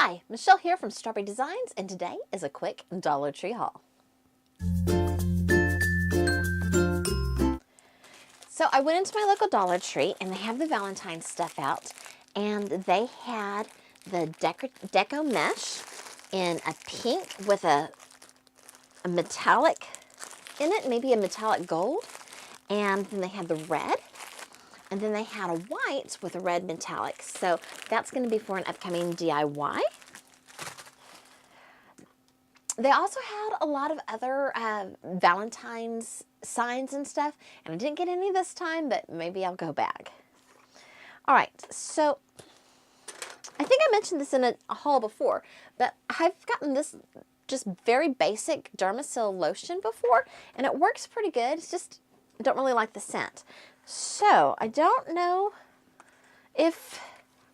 Hi, Michelle here from Straw-Bearie Designs, and today is a quick Dollar Tree haul. So I went into my local Dollar Tree and they have the Valentine's stuff out, and they had the deco mesh in a pink with a metallic in it, maybe a metallic gold, and then they had the red, and then they had a white with a red metallic. So that's going to be for an upcoming DIY. They also had a lot of other Valentine's signs and stuff, and I didn't get any this time, but maybe I'll go back. All right, so I think I mentioned this in a haul before, but I've gotten this just very basic Dermasil lotion before, and it works pretty good. It's just, I don't really like the scent. So I don't know if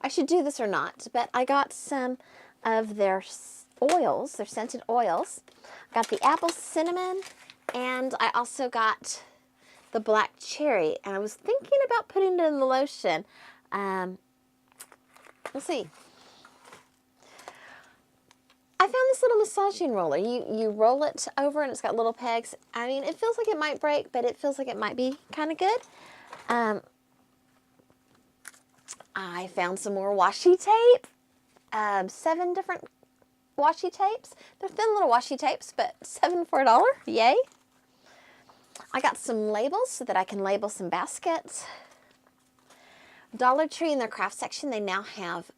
I should do this or not, but I got some of their oils, their scented oils. I got the apple cinnamon, and I also got the black cherry, and I was thinking about putting it in the lotion. We'll see. I found this little massaging roller. You roll it over and it's got little pegs. I mean, it feels like it might break, but it feels like it might be kind of good. I found some more washi tape. 7 different washi tapes. They're thin little washi tapes, but 7 for $1. Yay. I got some labels so that I can label some baskets. Dollar Tree in their craft section, they now have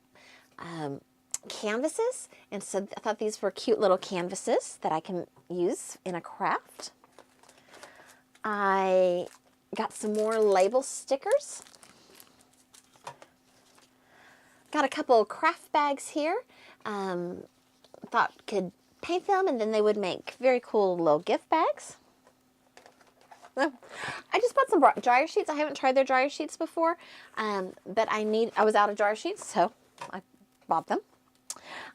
canvases, and so I thought these were cute little canvases that I can use in a craft. I got some more label stickers. Got a couple of craft bags here. Thought could paint them, and then they would make very cool little gift bags. I just bought some dryer sheets. I haven't tried their dryer sheets before, but I was out of dryer sheets, so I bought them.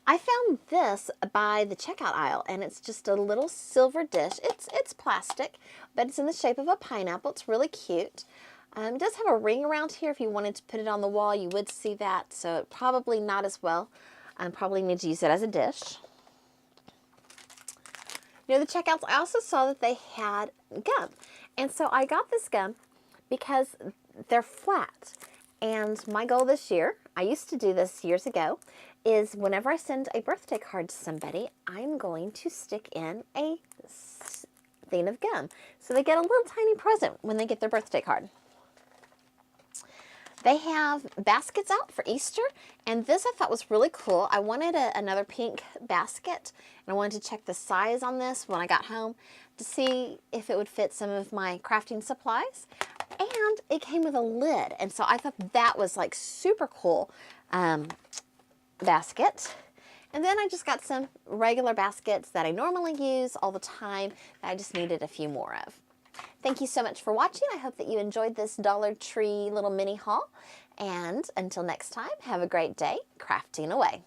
I found this by the checkout aisle, and it's just a little silver dish. It's plastic, but it's in the shape of a pineapple. It's really cute. It does have a ring around here. If you wanted to put it on the wall, you would see that, so probably not as well. Probably need to use it as a dish. Near the checkouts, I also saw that they had gum. And so I got this gum because they're flat. And my goal this year, I used to do this years ago, is whenever I send a birthday card to somebody, I'm going to stick in a thing of gum. So they get a little tiny present when they get their birthday card. They have baskets out for Easter, and this I thought was really cool. I wanted another pink basket, and I wanted to check the size on this when I got home to see if it would fit some of my crafting supplies. And it came with a lid, and so I thought that was like super cool basket. And then I just got some regular baskets that I normally use all the time that I just needed a few more of. Thank you so much for watching. I hope that you enjoyed this Dollar Tree little mini haul. And until next time, have a great day crafting away.